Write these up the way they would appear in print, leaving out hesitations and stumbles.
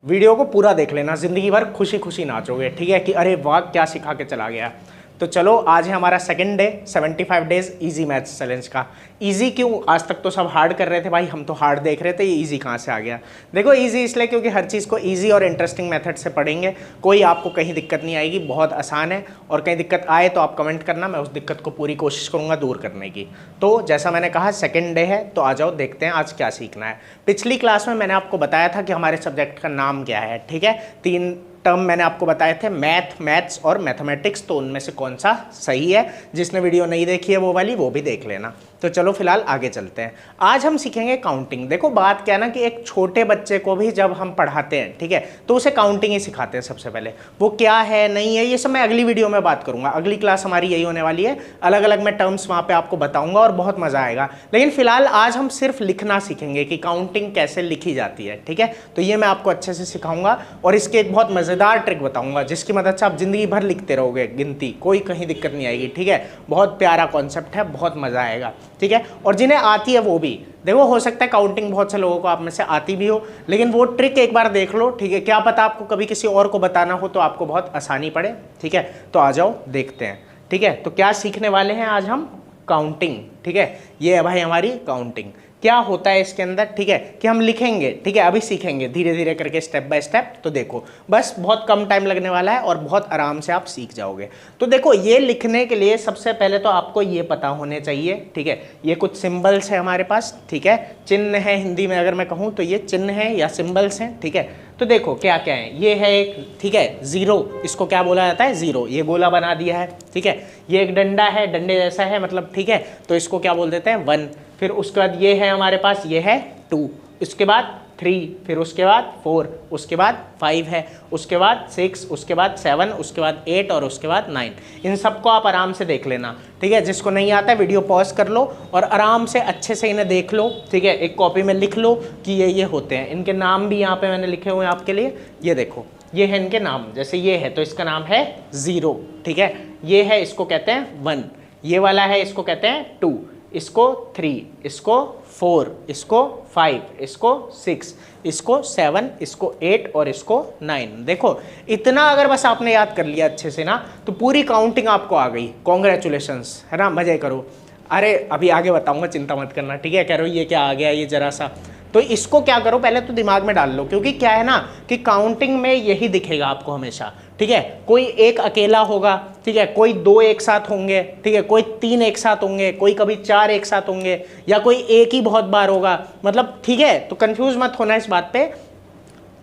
Video को पूरा देख लेना, जिंदगी भर खुशी खुशी नाचोगे। ठीक है कि अरे वाह क्या सिखा के चला गया। तो चलो आज है हमारा second day 75 days easy maths challenge का। इजी क्यों? आज तक तो सब हार्ड कर रहे थे भाई, हम तो हार्ड देख रहे थे, ये इजी कहाँ से आ गया? देखो इजी इसलिए क्योंकि हर चीज़ को इजी और इंटरेस्टिंग मेथड से पढ़ेंगे, कोई आपको कहीं दिक्कत नहीं आएगी, बहुत आसान है। और कहीं दिक्कत आए तो आप कमेंट करना, मैं उस दिक्कत को पूरी कोशिश करूँगा दूर करने की। तो जैसा मैंने कहा सेकेंड डे है, तो आ जाओ देखते हैं आज क्या सीखना है। पिछली क्लास में मैंने आपको बताया था कि हमारे सब्जेक्ट का नाम क्या है। ठीक है, 3 टर्म मैंने आपको बताए थे, मैथ्स और मैथमेटिक्स। तो उनमें से कौन सा सही है? जिसने वीडियो नहीं देखी है वो वाली वो भी देख लेना। तो चलो फिलहाल आगे चलते हैं। आज हम सीखेंगे काउंटिंग। देखो बात क्या है ना कि एक छोटे बच्चे को भी जब हम पढ़ाते हैं, ठीक है, तो उसे काउंटिंग ही सिखाते हैं सबसे पहले। वो क्या है नहीं है ये सब मैं अगली वीडियो में बात करूंगा। अगली क्लास हमारी यही होने वाली है, अलग अलग मैं टर्म्स वहाँ पे आपको बताऊंगा और बहुत मजा आएगा। लेकिन फिलहाल आज हम सिर्फ लिखना सीखेंगे कि काउंटिंग कैसे लिखी जाती है। ठीक है, तो ये मैं आपको अच्छे से सिखाऊंगा और इसके एक बहुत मजेदार ट्रिक बताऊंगा जिसकी मदद से आप जिंदगी भर लिखते रहोगे गिनती, कोई कहीं दिक्कत नहीं आएगी। ठीक है, बहुत प्यारा कॉन्सेप्ट है, बहुत मजा आएगा। ठीक है, और जिन्हें आती है वो भी देखो, हो सकता है काउंटिंग बहुत से लोगों को आप में से आती भी हो, लेकिन वो ट्रिक एक बार देख लो। ठीक है, क्या पता आपको कभी किसी और को बताना हो तो आपको बहुत आसानी पड़े। ठीक है, तो आ जाओ देखते हैं। ठीक है, तो क्या सीखने वाले हैं आज हम? काउंटिंग। ठीक है, ये है भाई हमारी काउंटिंग। क्या होता है इसके अंदर? ठीक है, कि हम लिखेंगे। ठीक है, अभी सीखेंगे धीरे धीरे करके स्टेप बाय स्टेप। तो देखो बस बहुत कम टाइम लगने वाला है और बहुत आराम से आप सीख जाओगे। तो देखो ये लिखने के लिए सबसे पहले तो आपको ये पता होने चाहिए। ठीक है, ये कुछ सिंबल्स है हमारे पास। ठीक है, चिन्ह है, हिंदी में अगर मैं कहूँ तो ये चिन्ह है या सिंबल्स हैं। ठीक है, तो देखो क्या क्या है। ये है एक, ठीक है, जीरो, इसको क्या बोला जाता है? जीरो। ये गोला बना दिया है। ठीक है, ये एक डंडा है, डंडे जैसा है मतलब। ठीक है, तो इसको क्या बोल देते हैं? 1। फिर उसके बाद ये है हमारे पास, ये है 2, उसके बाद 3, फिर उसके बाद 4, उसके बाद 5 है, उसके बाद 6, उसके बाद 7, उसके बाद 8 और उसके बाद 9। इन सबको आप आराम से देख लेना। ठीक है, जिसको नहीं आता है वीडियो पॉज कर लो और आराम से अच्छे से इन्हें देख लो। ठीक है, एक कॉपी में लिख लो कि ये होते हैं। इनके नाम भी यहाँ पे मैंने लिखे हुए हैं आपके लिए। ये देखो, ये है इनके नाम। जैसे ये है तो इसका नाम है 0। ठीक है, ये है, इसको कहते हैं 1। ये वाला है, इसको कहते हैं 2, इसको 3, इसको 4, इसको 5, इसको 6, इसको 7, इसको 8 और इसको 9। देखो इतना अगर बस आपने याद कर लिया अच्छे से ना, तो पूरी काउंटिंग आपको आ गई। कॉन्ग्रेचुलेशंस, है ना, मजे करो। अरे अभी आगे बताऊंगा, चिंता मत करना। ठीक है, कह रहे हो ये क्या आ गया ये जरा सा, तो इसको क्या करो पहले तो दिमाग में डाल लो, क्योंकि क्या है ना कि काउंटिंग में यही दिखेगा आपको हमेशा। ठीक है, कोई एक अकेला होगा, ठीक है, कोई 2 एक साथ होंगे, ठीक है, कोई 3 एक साथ होंगे, कोई कभी 4 एक साथ होंगे, या कोई एक ही बहुत बार होगा, मतलब। ठीक है, तो कंफ्यूज मत होना इस बात पे,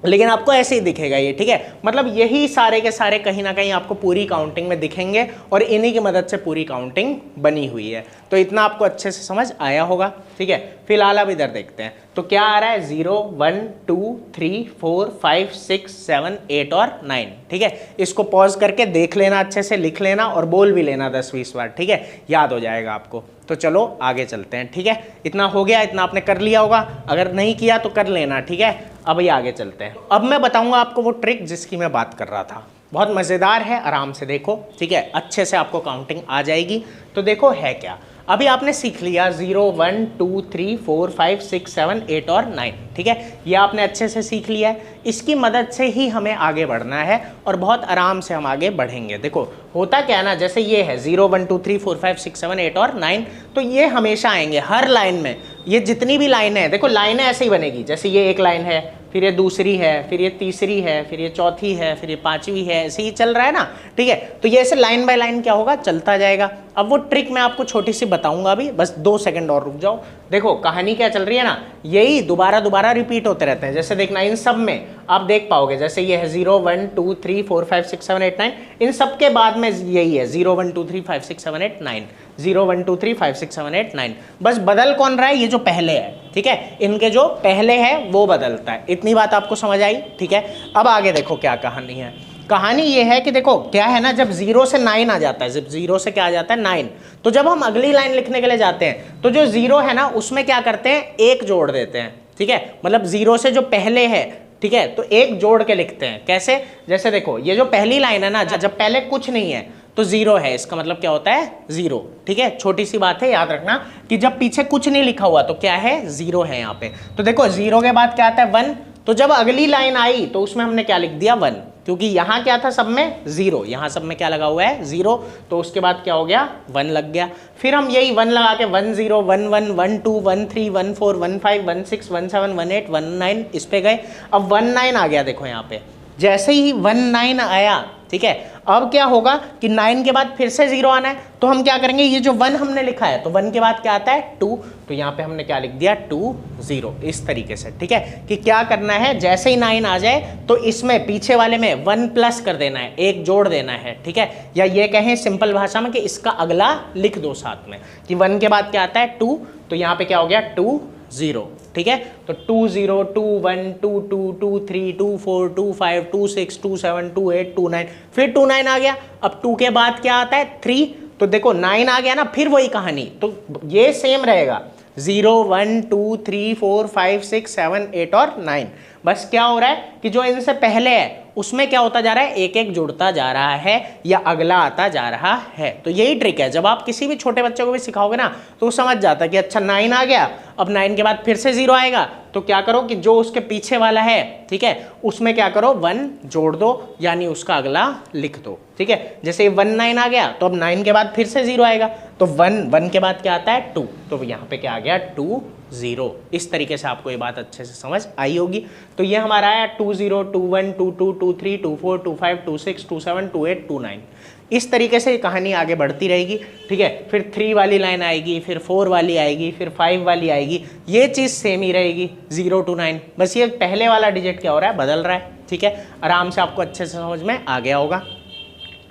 लेकिन आपको ऐसे ही दिखेगा ये। ठीक है, मतलब यही सारे के सारे कहीं ना कहीं आपको पूरी काउंटिंग में दिखेंगे और इन्हीं की मदद से पूरी काउंटिंग बनी हुई है। तो इतना आपको अच्छे से समझ आया होगा। ठीक है, फिलहाल अब इधर देखते हैं तो क्या आ रहा है? 0, 1, 2, 3, 4, 5, 6, 7, 8 और 9। ठीक है, इसको पॉज करके देख लेना, अच्छे से लिख लेना और बोल भी लेना 10-20 बार। ठीक है, याद हो जाएगा आपको। तो चलो आगे चलते हैं। ठीक है, इतना हो गया, इतना आपने कर लिया होगा, अगर नहीं किया तो कर लेना। ठीक है, अब ये आगे चलते हैं। अब मैं बताऊंगा आपको वो ट्रिक जिसकी मैं बात कर रहा था, बहुत मज़ेदार है, आराम से देखो। ठीक है, अच्छे से आपको काउंटिंग आ जाएगी। तो देखो है क्या, अभी आपने सीख लिया 0, 1, 2, 3, 4, 5, 6, 7, 8 और 9। ठीक है, ये आपने अच्छे से सीख लिया है। इसकी मदद से ही हमें आगे बढ़ना है और बहुत आराम से हम आगे बढ़ेंगे। देखो होता क्या है ना, जैसे ये है 0, 1, 2, 3, 4, 5, 6, 7, 8 और 9, तो ये हमेशा आएंगे हर लाइन में। ये जितनी भी लाइनें हैं, देखो लाइनें ऐसे ही बनेगी, जैसे ये एक लाइन है, फिर ये दूसरी है, फिर ये तीसरी है, फिर ये चौथी है, फिर ये पांचवी है, ऐसे ही चल रहा है ना। ठीक है, तो ये ऐसे लाइन बाय लाइन क्या होगा, चलता जाएगा। अब वो ट्रिक मैं आपको छोटी सी बताऊंगा अभी, बस 2 सेकंड और रुक जाओ। देखो कहानी क्या चल रही है ना, यही दोबारा दोबारा रिपीट होते रहते हैं। जैसे देखना इन सब में आप देख पाओगे, जैसे ये है 0, 1, 2, 3, 4, 5, 6, 7, 8, 9, इन सब के बाद में यही है 0, 1, 2, 3, 5, 6, 7, 8, 9, 0, 1, 2, 3, 5, 6, 7, 8, 9। बस बदल कौन रहा है? ये जो पहले है। ठीक है, इनके जो पहले है वो बदलता है। इतनी बात आपको समझ आई? ठीक है, अब आगे देखो क्या कहानी है। कहानी ये है कि देखो क्या है ना, जब 0 से 9 आ जाता है, जब 0 से क्या आ जाता है 9, तो जब हम अगली लाइन लिखने के लिए जाते हैं तो जो 0 है ना उसमें क्या करते हैं, 1 जोड़ देते हैं। ठीक है, मतलब 0 से जो पहले है, ठीक है, तो 1 जोड़ के लिखते हैं। कैसे? जैसे देखो ये जो पहली लाइन है ना, जब पहले कुछ नहीं है तो 0 है, इसका मतलब क्या होता है? 0। ठीक है, छोटी सी बात है, याद रखना कि जब पीछे कुछ नहीं लिखा हुआ तो क्या है? 0 है यहाँ पे। तो देखो 0 के बाद क्या आता है? 1, तो जब अगली लाइन आई तो उसमें हमने क्या लिख दिया 1, क्योंकि यहाँ क्या था सब में 0, यहाँ सब में क्या लगा हुआ है 0, तो उसके बाद क्या हो गया 1 लग गया। फिर हम यही 1 लगा के 1 0 1 1 1 2 1 3 1 4 1 5 1 6 1 7 1 8 1 9 इस पे गए। अब 1 9 आ गया, देखो यहाँ पे जैसे ही 1 9 आया, ठीक है, अब क्या होगा कि 9 के बाद फिर से 0 आना है, तो हम क्या करेंगे, ये जो 1 हमने लिखा है तो 1 के बाद क्या आता है 2, तो यहाँ पे हमने क्या लिख दिया 2 0 इस तरीके से, ठीक है, कि क्या करना है, जैसे ही 9 आ जाए तो इसमें पीछे वाले में 1 प्लस कर देना है, एक जोड़ देना है, ठीक है, या ये कहें सिंपल भाषा में कि इसका अगला लिख दो साथ में, कि 1 के बाद क्या आता है 2, तो यहाँ पे क्या हो गया 2 0, ठीक है, तो 2 0 2 1 2 2 2 3 2 4 2 5 2 6 2 7 2 8 2 9, फिर 2 9 आ गया। अब 2 के बाद क्या आता है 3, तो देखो 9 आ गया ना, फिर वही कहानी, तो ये सेम रहेगा 0 1 2 3 4 5 6 7 8 और 9। बस क्या हो रहा है कि जो इनसे पहले है उसमें क्या होता जा रहा है, एक एक जुड़ता जा रहा है या अगला आता जा रहा है। तो यही ट्रिक है, जब आप किसी भी छोटे बच्चे को भी सिखाओगे ना तो वो समझ जाता है कि अच्छा 9 आ गया, अब 9 के बाद फिर से 0 आएगा, तो क्या करो कि जो उसके पीछे वाला है, ठीक है, उसमें क्या करो 1 जोड़ दो, यानी उसका अगला लिख दो, ठीक है। जैसे 1 9 आ गया तो अब 9 के बाद फिर से 0 आएगा, तो 1 के बाद क्या आता है 2, तो यहाँ पे क्या आ गया 2 0। इस तरीके से आपको ये बात अच्छे से समझ आई होगी। तो ये हमारा आया 2 0 2 1 2 2 2 3 2 4 2 5 2 6 2 7 2 8 2 9। इस तरीके से कहानी आगे बढ़ती रहेगी, ठीक है। फिर 3 वाली लाइन आएगी, फिर 4 वाली आएगी, फिर 5 वाली आएगी, ये चीज़ सेम ही रहेगी 0 to 9, बस ये पहले वाला डिजिट क्या हो रहा है, बदल रहा है, ठीक है। आराम से आपको अच्छे से समझ में आ गया होगा।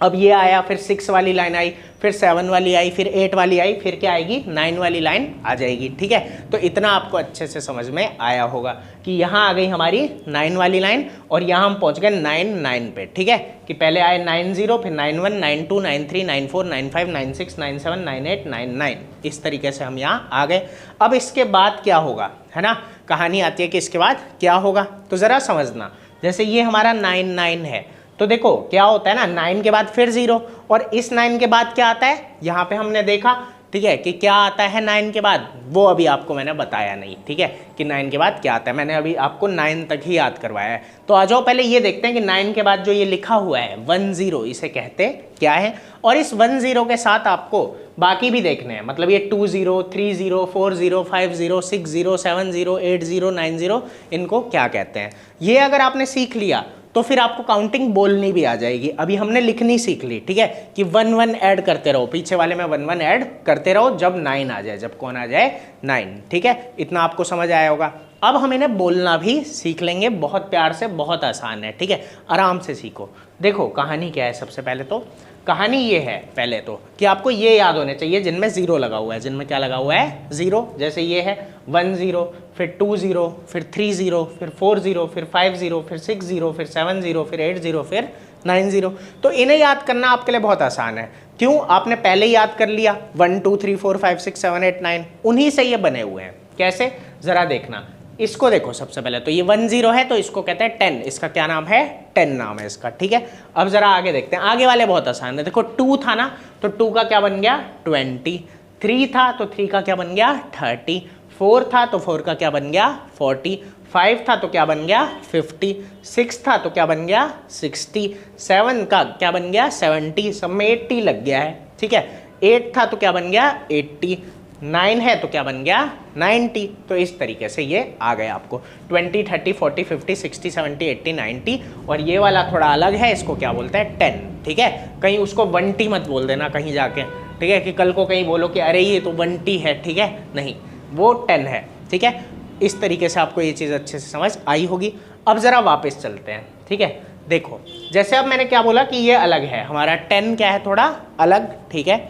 अब ये आया, फिर 6 वाली लाइन आई, फिर 7 वाली आई, फिर 8 वाली आई, फिर क्या आएगी 9 वाली लाइन आ जाएगी, ठीक है। तो इतना आपको अच्छे से समझ में आया होगा कि यहाँ आ गई हमारी 9 वाली लाइन और यहाँ हम पहुँच गए 9 9 पे, ठीक है, कि पहले आए 9 0, फिर 9 1 9 2 9 3 9 4 9 5 9 6 9 7 9 8 9 9, इस तरीके से हम यहाँ आ गए। अब इसके बाद क्या होगा, है ना, कहानी आती है कि इसके बाद क्या होगा, तो ज़रा समझना। जैसे ये हमारा 9 9 है, तो देखो क्या होता है ना, 9 के बाद फिर 0, और इस 9 के बाद क्या आता है, यहाँ पे हमने देखा, ठीक है, कि क्या आता है 9 के बाद, वो अभी आपको मैंने बताया नहीं, ठीक है, कि 9 के बाद क्या आता है, मैंने अभी आपको 9 तक ही याद करवाया है। तो आ जाओ पहले ये देखते हैं कि 9 के बाद जो ये लिखा हुआ है 1 0, इसे कहते क्या है, और इस 1 0 के साथ आपको बाकी भी देखने हैं, मतलब ये 2 0 3 0 4 0 5 0 6 0 7 0 8 0 9 0, इनको क्या कहते हैं। ये अगर आपने सीख लिया तो फिर आपको काउंटिंग बोलनी भी आ जाएगी। अभी हमने लिखनी सीख ली, ठीक है, कि 1 1 ऐड करते रहो, पीछे वाले में 1 1 ऐड करते रहो जब 9 आ जाए, जब कौन आ जाए 9, ठीक है, इतना आपको समझ आया होगा। अब हम इन्हें बोलना भी सीख लेंगे, बहुत प्यार से, बहुत आसान है, ठीक है, आराम से सीखो। देखो कहानी क्या है, सबसे पहले तो कहानी ये है पहले तो कि आपको ये याद होने चाहिए जिनमें 0 लगा हुआ है, जिनमें क्या लगा हुआ है 0, जैसे ये है 1 0, फिर 2 0, फिर 3 0, फिर 4 0, फिर 5 0, फिर 6 0, फिर 7 0, फिर 8 0, फिर 9 0। तो इन्हें याद करना आपके लिए बहुत आसान है। क्यों, आपने पहले याद कर लिया 1 2 3 4 5 6 7 8 9, उन्हीं से ये बने हुए हैं। कैसे, ज़रा देखना, इसको देखो सबसे पहले तो ये 1 0 है, तो इसको कहते हैं 10, इसका क्या नाम है 10 नाम है इसका, ठीक है। अब जरा आगे देखते हैं, आगे वाले बहुत आसान है। देखो 2 था ना, तो 2 का क्या बन गया 20, 3 था तो 3 का क्या बन गया 30, 4 था तो 4 का क्या बन गया 40, 5 था तो क्या बन गया 50, 6 था तो क्या बन गया 60, 7 का क्या बन गया 70, सब में 80 लग गया है, ठीक है। 8 था तो क्या बन गया 80, 9 है तो क्या बन गया 90। तो इस तरीके से ये आ गए आपको 20 30 40 50 60 70 80 90, और ये वाला थोड़ा अलग है, इसको क्या बोलते हैं 10, ठीक है। कहीं उसको 1T मत बोल देना कहीं जाके, ठीक है, कि कल को कहीं बोलो कि अरे ये तो 1T है, ठीक है, नहीं, वो 10 है, ठीक है। इस तरीके से आपको ये चीज़ अच्छे से समझ आई होगी। अब ज़रा वापस चलते हैं, ठीक है। देखो जैसे अब मैंने क्या बोला कि ये अलग है, हमारा 10 क्या है थोड़ा अलग, ठीक है।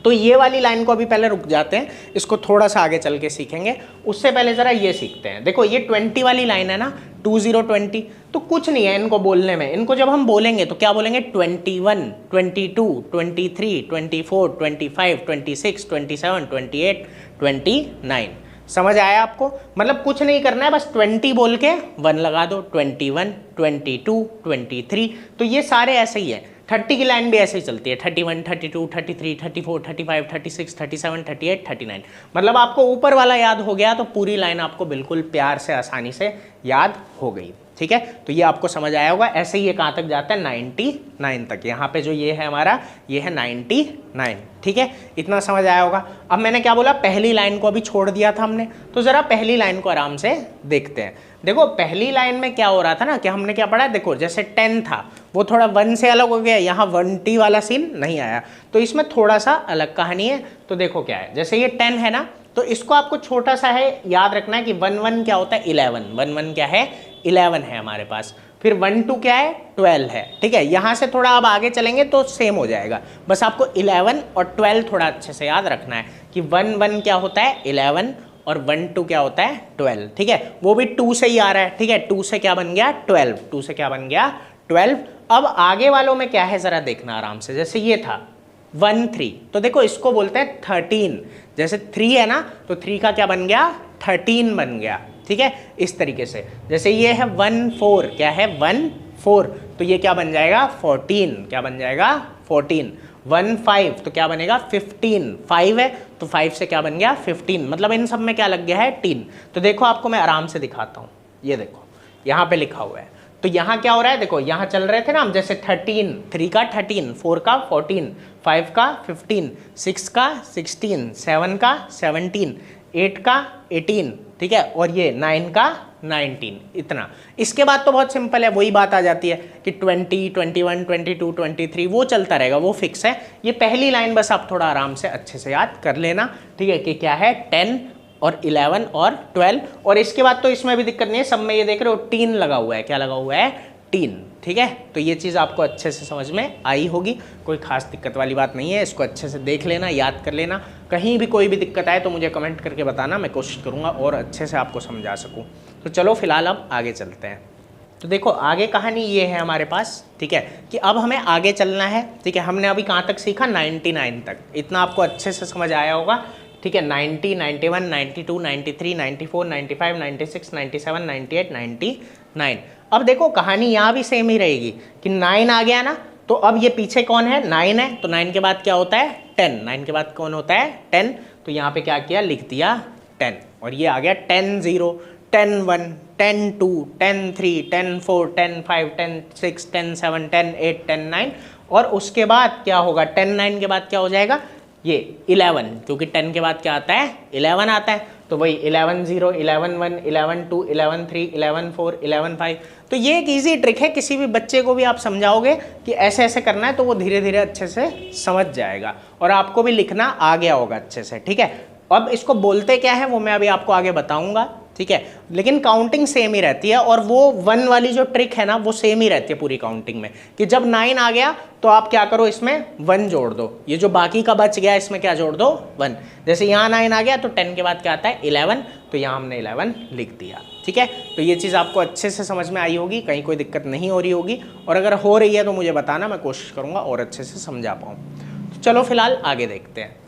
तो ये वाली लाइन को अभी पहले रुक जाते हैं, इसको थोड़ा सा आगे चल के सीखेंगे, उससे पहले ज़रा ये सीखते हैं। देखो ये 20 वाली लाइन है ना, 2 0 20, तो कुछ नहीं है इनको बोलने में। इनको जब हम बोलेंगे तो क्या बोलेंगे 21 22 23 24 25 26 27 28 29। समझ आया आपको, मतलब कुछ नहीं करना है, बस 20 बोल के 1 लगा दो, 21 22 23, तो ये सारे ऐसे ही है, 30 की लाइन भी ऐसे ही चलती है, 31, 32, 33, 34, 35, 36, 37, 38, 39। मतलब आपको ऊपर वाला याद हो गया तो पूरी लाइन आपको बिल्कुल प्यार से आसानी से याद हो गई। ठीक है, तो ये आपको समझ आया होगा। ऐसे ही ये कहाँ तक जाता है, 99 तक। यहाँ पे जो ये है हमारा, ये है 99। ठीक है, इतना समझ आया होगा। अब मैंने क्या बोला, पहली लाइन को अभी छोड़ दिया था हमने, तो जरा पहली लाइन को आराम से देखते हैं। देखो पहली लाइन में क्या हो रहा था ना, कि हमने क्या पढ़ा, देखो जैसे 10 था वो थोड़ा 1 से अलग हो गया, यहाँ 1T वाला सीन नहीं आया, तो इसमें थोड़ा सा अलग कहानी है। तो देखो क्या है, जैसे ये 10 है ना, तो इसको आपको छोटा सा है याद रखना है कि 1 क्या होता है, 11। 1 क्या है, 11 है हमारे पास। फिर 1 क्या है, 12 है। ठीक है, यहाँ से थोड़ा अब आगे चलेंगे तो सेम हो जाएगा, बस आपको 11 और 12 थोड़ा अच्छे से याद रखना है कि 1 क्या होता है, 11, और 1 क्या होता है, 12। ठीक है, वो भी 2 से ही आ रहा है। ठीक है, 2 से क्या बन गया, 12। 2 से क्या बन गया, 12। अब आगे वालों में क्या है जरा देखना आराम से। जैसे ये था 1 3, तो देखो इसको बोलते हैं 13। जैसे 3 है ना, तो 3 का क्या बन गया, 13 बन गया। ठीक है, इस तरीके से। जैसे ये है 1 4, क्या है 1 4, तो ये क्या बन जाएगा, 14। क्या बन जाएगा, 14। 1 5, तो क्या बनेगा, 15। 5 है तो 5 से क्या बन गया, 15। मतलब इन सब में क्या लग गया है, 3। तो देखो आपको मैं आराम से दिखाता हूँ, ये देखो यहाँ पे लिखा हुआ है। तो यहाँ क्या हो रहा है, देखो यहाँ चल रहे थे ना हम, जैसे 13, 3 का 13, 4 का 14, 5 का 15, 6 का 16, 7 का 17, 8 का 18। ठीक है, और ये 9 का 19। इतना। इसके बाद तो बहुत सिंपल है, वही बात आ जाती है कि 20, 21, 22, 23 वो चलता रहेगा, वो फिक्स है। ये पहली लाइन बस आप थोड़ा आराम से अच्छे से याद कर लेना। ठीक है, कि क्या है, 10 और 11 और 12। और इसके बाद तो इसमें भी दिक्कत नहीं है, सब में ये देख रहे हो टीन लगा हुआ है। क्या लगा हुआ है, टीन। ठीक है, तो ये चीज़ आपको अच्छे से समझ में आई होगी, कोई खास दिक्कत वाली बात नहीं है। इसको अच्छे से देख लेना, याद कर लेना। कहीं भी कोई भी दिक्कत आए तो मुझे कमेंट करके बताना, मैं कोशिश करूँगा और अच्छे से आपको समझा सकूँ। तो चलो फिलहाल अब आगे चलते हैं। तो देखो आगे कहानी ये है हमारे पास। ठीक है, कि अब हमें आगे चलना है। ठीक है, हमने अभी कहाँ तक सीखा, 99 तक। इतना आपको अच्छे से समझ आया होगा। ठीक है, 90, 91, 92, 93, 94, 95, 96, 97, 98, 99। अब देखो कहानी यहाँ भी सेम ही रहेगी कि 9 आ गया ना, तो अब ये पीछे कौन है, 9 है, तो 9 के बाद क्या होता है, 10। 9 के बाद कौन होता है, 10। तो यहाँ पे क्या किया, लिख दिया 10। और ये आ गया 10 0, 10 1, 10 2, 10 3, 10 4, 10 5, 10 6, 10 7, 10 8, 10 9। और उसके बाद क्या होगा, 10 9 के बाद क्या हो जाएगा, ये 11, क्योंकि 10 के बाद क्या आता है, 11 आता है। तो वही 11 0, 11 1, 11 2, 11 3, 11 4, 11 5। तो ये एक इजी ट्रिक है, किसी भी बच्चे को भी आप समझाओगे कि ऐसे ऐसे करना है तो वो धीरे धीरे अच्छे से समझ जाएगा, और आपको भी लिखना आ गया होगा अच्छे से। ठीक है, अब इसको बोलते क्या है वो मैं अभी आपको आगे बताऊंगा। ठीक है, लेकिन काउंटिंग सेम ही रहती है, और वो 1 वाली जो ट्रिक है ना वो सेम ही रहती है पूरी काउंटिंग में, कि जब 9 आ गया तो आप क्या करो, इसमें 1 जोड़ दो। ये जो बाकी का बच गया इसमें क्या जोड़ दो, 1। जैसे यहाँ 9 आ गया तो 10 के बाद क्या आता है, 11, तो यहाँ हमने 11 लिख दिया। ठीक है, तो ये चीज़ आपको अच्छे से समझ में आई होगी, कहीं कोई दिक्कत नहीं हो रही होगी, और अगर हो रही है तो मुझे बताना, मैं कोशिश करूँगा और अच्छे से समझा पाऊँ। तो चलो फिलहाल आगे देखते हैं।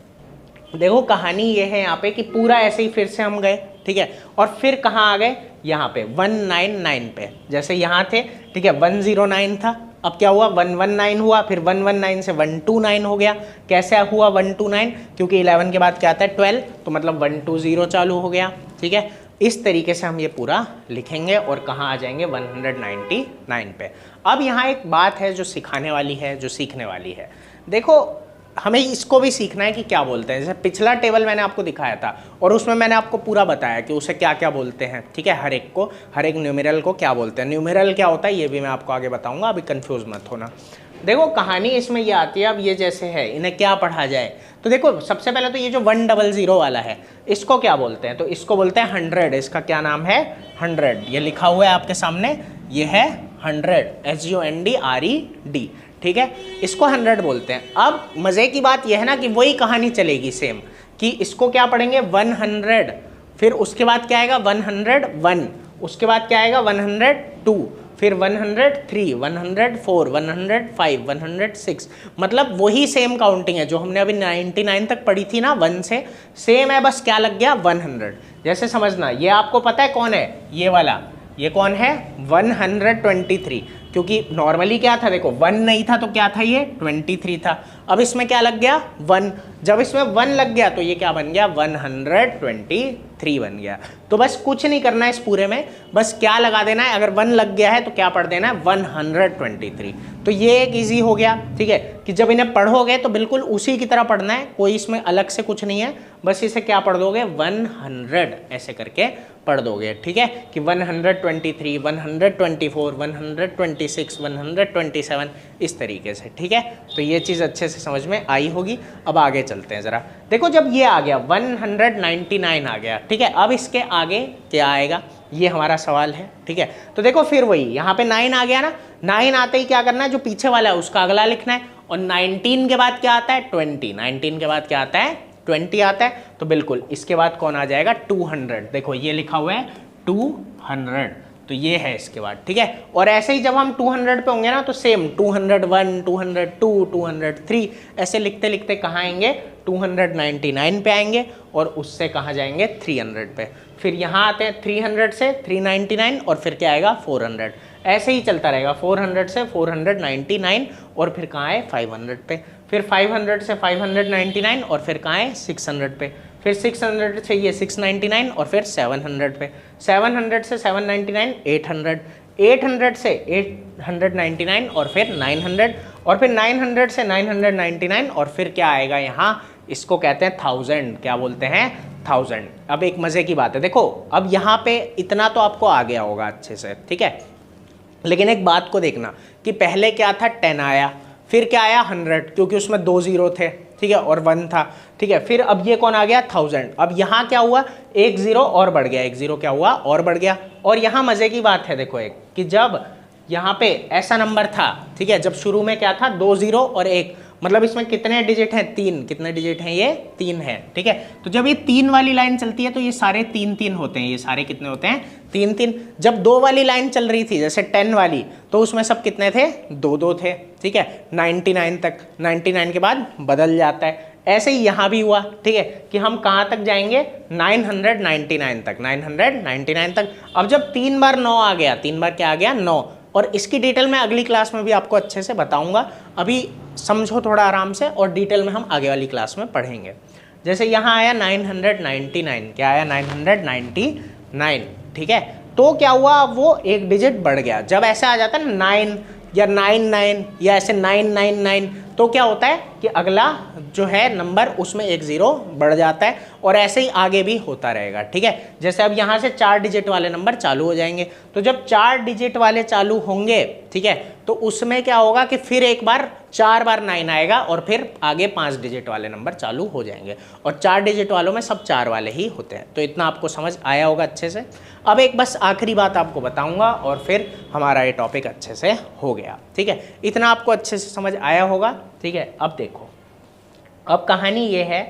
देखो कहानी ये है यहाँ पे कि पूरा ऐसे ही फिर से हम गए। ठीक है, और फिर कहाँ आ गए, यहाँ पे 199 पे। जैसे यहाँ थे, ठीक है, 109 था, अब क्या हुआ, 119 हुआ, फिर 119 से 129 हो गया। कैसे हुआ 129, क्योंकि 11 के बाद क्या आता है, 12, तो मतलब 120 चालू हो गया। ठीक है, इस तरीके से हम ये पूरा लिखेंगे और कहाँ आ जाएंगे, 199 पे। अब यहाँ एक बात है जो सिखाने वाली है, जो सीखने वाली है। देखो हमें इसको भी सीखना है कि क्या बोलते हैं। जैसे पिछला टेबल मैंने आपको दिखाया था और उसमें मैंने आपको पूरा बताया कि उसे क्या क्या बोलते हैं। ठीक है, हर एक को, हर एक न्यूमेरल को क्या बोलते हैं। न्यूमेरल क्या होता है ये भी मैं आपको आगे बताऊंगा, अभी कंफ्यूज मत होना। देखो कहानी इसमें ये आती है, अब ये जैसे है इन्हें क्या पढ़ा जाए, तो देखो सबसे पहले तो ये जो 100 वाला है इसको क्या बोलते हैं, तो इसको बोलते हैं 100। इसका क्या नाम है, 100। ये लिखा हुआ है आपके सामने, ये है 100, SUNDRED। ठीक है, इसको 100 बोलते हैं। अब मज़े की बात यह है ना कि वही कहानी चलेगी सेम, कि इसको क्या पढ़ेंगे 100, फिर उसके बाद क्या आएगा 101, उसके बाद क्या आएगा 102, फिर 103, 104, 105, 106। मतलब वही सेम काउंटिंग है जो हमने अभी 99 तक पढ़ी थी ना, 1 से सेम है, बस क्या लग गया 100। जैसे समझना, ये आपको पता है कौन है, ये वाला ये कौन है 123, क्योंकि नॉर्मली क्या था देखो 1 नहीं था तो क्या था ये 23 था। अब इसमें क्या लग गया 1, जब इसमें 1 लग गया तो ये क्या बन गया 123 बन गया। तो बस कुछ नहीं करना है इस पूरे में, बस क्या लगा देना है, अगर 1 लग गया है तो क्या पढ़ देना है 123। तो ये एक इजी हो गया, ठीक है, कि जब इन्हें पढ़ोगे तो बिल्कुल उसी की तरह पढ़ना है, कोई इसमें अलग से कुछ नहीं है, बस इसे क्या पढ़ दोगे 100 ऐसे करके पढ़ दोगे, ठीक है, कि 123, 124, 126, 127 इस तरीके से, ठीक है। तो ये चीज़ अच्छे से समझ में आई होगी। अब आगे चलते हैं ज़रा, देखो जब ये आ गया 199 आ गया, ठीक है, अब इसके आगे क्या आएगा ये हमारा सवाल है, ठीक है। तो देखो फिर वही यहाँ पे 9 आ गया ना, 9 आते ही क्या करना है, जो पीछे वाला है उसका अगला लिखना है, और 19 के बाद क्या आता है 20, 19 के बाद क्या आता है 20 आता है, तो बिल्कुल इसके बाद कौन आ जाएगा 200, देखो ये लिखा हुआ है 200, तो ये है इसके बाद, ठीक है। और ऐसे ही जब हम 200 पे होंगे ना तो सेम 201, 202, 203 ऐसे लिखते लिखते कहाँ आएंगे 299 पे आएंगे, और उससे कहाँ जाएंगे 300 पे, फिर यहाँ आते हैं 300 से 399, और फिर क्या आएगा 400, ऐसे ही चलता रहेगा 400 से 499, और फिर कहाँ है 500 पे, फिर 500 से 599, और फिर कहाँ है 600 पे, फिर 600 से ये 699, और फिर 700 पे, 700 से 799 800, 800 से 899, और फिर 900, और फिर 900 से 999, और फिर क्या आएगा यहाँ, इसको कहते हैं 1000, क्या बोलते हैं 1000। अब एक मज़े की बात है, देखो अब यहाँ पे इतना तो आपको आ गया होगा अच्छे से, ठीक है, लेकिन एक बात को देखना कि पहले क्या था 10 आया, फिर क्या आया 100, क्योंकि उसमें 2 0 थे, ठीक है, और 1 था, ठीक है, फिर अब ये कौन आ गया 1000। अब यहाँ क्या हुआ 1 0 और बढ़ गया, 1 0 क्या हुआ और बढ़ गया। और यहाँ मज़े की बात है देखो एक, कि जब यहाँ पे ऐसा नंबर था, ठीक है, जब शुरू में क्या था 2 0 और 1, मतलब इसमें कितने डिजिट हैं 3, कितने डिजिट हैं ये 3 है, ठीक है। तो जब ये 3 वाली लाइन चलती है तो ये सारे 3 3 होते हैं, ये सारे कितने होते हैं 3 3। जब 2 वाली लाइन चल रही थी जैसे 10 वाली, तो उसमें सब कितने थे 2 2 थे, ठीक है, 99 तक, 99 के बाद बदल जाता है। ऐसे ही यहाँ भी हुआ, ठीक है, कि हम कहाँ तक जाएंगे 999 तक, 999 तक। अब जब 3 बार 9 आ गया, 3 बार क्या आ गया 9, और इसकी डिटेल मैं अगली क्लास में भी आपको अच्छे से बताऊंगा, अभी समझो थोड़ा आराम से, और डिटेल में हम आगे वाली क्लास में पढ़ेंगे। जैसे यहाँ आया 999, क्या आया 999, ठीक है, तो क्या हुआ वो एक डिजिट बढ़ गया। जब ऐसे आ जाता है ना 9 या 99 या ऐसे 999, तो क्या होता है कि अगला जो है नंबर उसमें 1 0 बढ़ जाता है, और ऐसे ही आगे भी होता रहेगा, ठीक है। जैसे अब यहाँ से 4 डिजिट वाले नंबर चालू हो जाएंगे, तो जब 4 डिजिट वाले चालू होंगे, ठीक है, तो उसमें क्या होगा कि फिर एक बार 4 बार 9 आएगा, और फिर आगे 5 डिजिट वाले नंबर चालू हो जाएंगे, और 4 डिजिट वालों में सब 4 वाले ही होते हैं। तो इतना आपको समझ आया होगा अच्छे से। अब एक बस आखिरी बात आपको बताऊंगा, और फिर हमारा ये टॉपिक अच्छे से हो गया, ठीक है, इतना आपको अच्छे से समझ आया होगा, ठीक है। अब देखो, अब कहानी ये है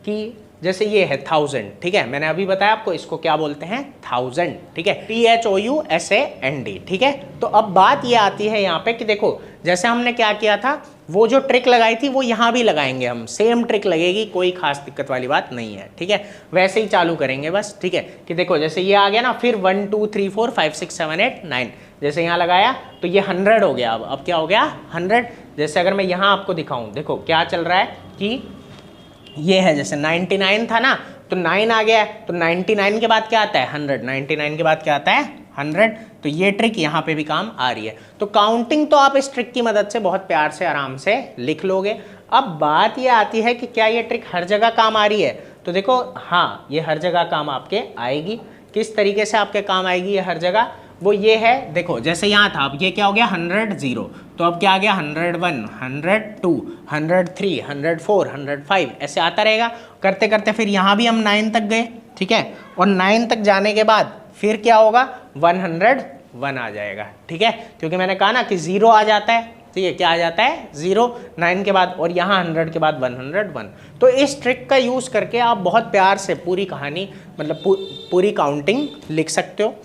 कि जैसे ये है 1000, ठीक है, मैंने अभी बताया आपको इसको क्या बोलते हैं 1000, ठीक है, THOUSAND, ठीक है। तो अब बात ये आती है यहाँ पे कि देखो जैसे हमने क्या किया था, वो जो ट्रिक लगाई थी वो यहाँ भी लगाएंगे हम, सेम ट्रिक लगेगी, कोई खास दिक्कत वाली बात नहीं है, ठीक है, वैसे ही चालू करेंगे बस, ठीक है। कि देखो जैसे ये आ गया ना, फिर 1 2 3 4 5 6 7 8 9, जैसे यहाँ लगाया तो ये 100 हो गया। अब क्या हो गया 100। जैसे अगर मैं यहाँ आपको दिखाऊं, देखो क्या चल रहा है कि ये है जैसे 99 था ना, तो 9 आ गया है, तो 99 के बाद क्या आता है 100, 99 के बाद क्या आता है 100। तो ये ट्रिक यहाँ पे भी काम आ रही है। तो काउंटिंग तो आप इस ट्रिक की मदद से बहुत प्यार से आराम से लिख लोगे। अब बात ये आती है कि क्या ये ट्रिक हर जगह काम आ रही है, तो देखो हाँ, ये हर जगह काम आपके आएगी। किस तरीके से आपके काम आएगी ये हर जगह, वो ये है, देखो जैसे यहाँ था, अब ये क्या हो गया 100 0, तो अब क्या आ गया 101 102 103 104 105, ऐसे आता रहेगा करते करते। फिर यहाँ भी हम 9 तक गए, ठीक है, और 9 तक जाने के बाद फिर क्या होगा 101 आ जाएगा, ठीक है, क्योंकि मैंने कहा ना कि 0 आ जाता है, ठीक है, क्या आ जाता है 0 9 के बाद, और यहाँ 100 के बाद 101। तो इस ट्रिक का यूज़ करके आप बहुत प्यार से पूरी कहानी, मतलब पूरी काउंटिंग लिख सकते हो।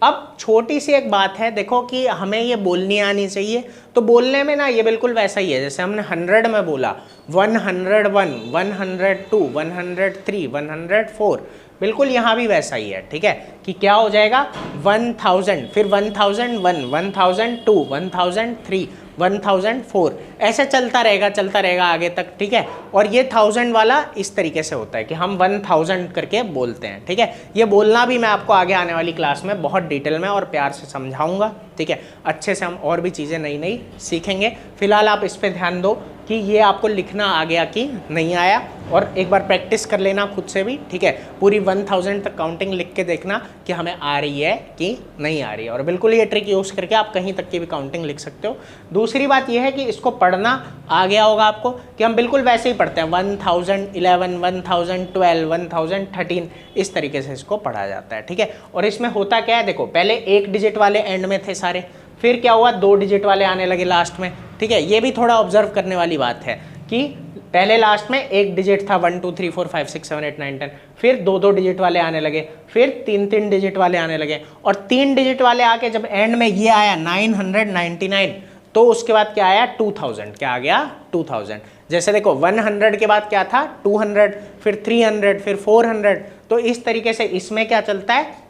अब छोटी सी एक बात है, देखो कि हमें ये बोलनी आनी चाहिए, तो बोलने में ना ये बिल्कुल वैसा ही है जैसे हमने 100 में बोला, 101 102 103 104, बिल्कुल यहाँ भी वैसा ही है, ठीक है, कि क्या हो जाएगा 1000, फिर 1001, 1002, 1003, 1004, ऐसे चलता रहेगा आगे तक, ठीक है। और ये 1000 वाला इस तरीके से होता है कि हम 1000 करके बोलते हैं, ठीक है। ये बोलना भी मैं आपको आगे आने वाली क्लास में बहुत डिटेल में और प्यार से समझाऊंगा, ठीक है। अच्छे से हम और भी चीज़ें नई नई सीखेंगे। फिलहाल आप इस पर ध्यान दो कि ये आपको लिखना आ गया कि नहीं आया, और एक बार प्रैक्टिस कर लेना खुद से भी, ठीक है। पूरी 1000 तक काउंटिंग लिख के देखना कि हमें आ रही है कि नहीं आ रही है, और बिल्कुल ये ट्रिक यूज़ करके आप कहीं तक की भी काउंटिंग लिख सकते हो। दूसरी बात यह है कि इसको पढ़ना आ गया होगा आपको, कि हम बिल्कुल वैसे ही पढ़ते हैं 1011, 1012, 1013, इस तरीके से इसको पढ़ा जाता है, ठीक है। और इसमें होता क्या है, देखो पहले 1 डिजिट वाले एंड में थे सारे, फिर क्या हुआ 2 डिजिट वाले आने लगे लास्ट में, ठीक है। ये भी थोड़ा ऑब्जर्व करने वाली बात है कि पहले लास्ट में 1 डिजिट था 1 2 3 4 5 6 7 8 9 10, फिर 2 डिजिट वाले आने लगे, फिर 3 डिजिट वाले आने लगे, और 3 डिजिट वाले आके जब एंड में ये आया 999, तो उसके बाद क्या आया 2000, क्या आ गया 2000। जैसे देखो 100 के बाद क्या था 200, फिर 300, फिर 400, तो इस तरीके से इसमें क्या चलता है,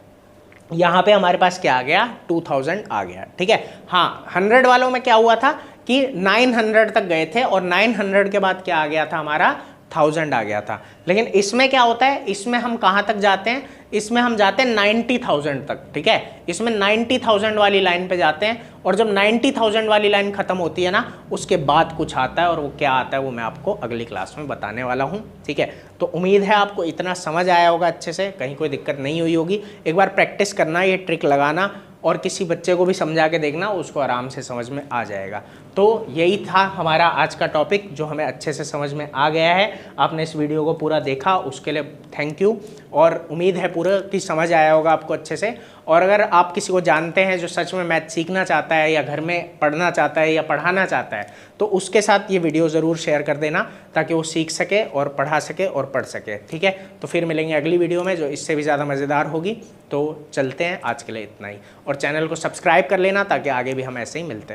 यहाँ पे हमारे पास क्या आ गया 2000 आ गया, ठीक है। हाँ 100 वालों में क्या हुआ था कि 900 तक गए थे, और 900 के बाद क्या आ गया था हमारा 1000 आ गया था। लेकिन इसमें क्या होता है, इसमें हम कहाँ तक जाते हैं, इसमें हम जाते हैं 90,000 तक, ठीक है। इसमें 90,000 वाली लाइन पे जाते हैं, और जब 90,000 वाली लाइन खत्म होती है ना, उसके बाद कुछ आता है, और वो क्या आता है वो मैं आपको अगली क्लास में बताने वाला हूँ, ठीक है। तो उम्मीद है आपको इतना समझ आया होगा अच्छे से, कहीं कोई दिक्कत नहीं हुई होगी। एक बार प्रैक्टिस करना, ये ट्रिक लगाना, और किसी बच्चे को भी समझा के देखना, उसको आराम से समझ में आ जाएगा। तो यही था हमारा आज का टॉपिक, जो हमें अच्छे से समझ में आ गया है। आपने इस वीडियो को पूरा देखा, उसके लिए थैंक यू, और उम्मीद है पूरा की समझ आया होगा आपको अच्छे से। और अगर आप किसी को जानते हैं जो सच में मैथ सीखना चाहता है, या घर में पढ़ना चाहता है, या पढ़ाना चाहता है, तो उसके साथ ये वीडियो ज़रूर शेयर कर देना, ताकि वो सीख सके और पढ़ा सके और पढ़ सके, ठीक है। तो फिर मिलेंगे अगली वीडियो में, जो इससे भी ज़्यादा मज़ेदार होगी। तो चलते हैं, आज के लिए इतना ही, और चैनल को सब्सक्राइब कर लेना, ताकि आगे भी हम ऐसे ही मिलते रहें।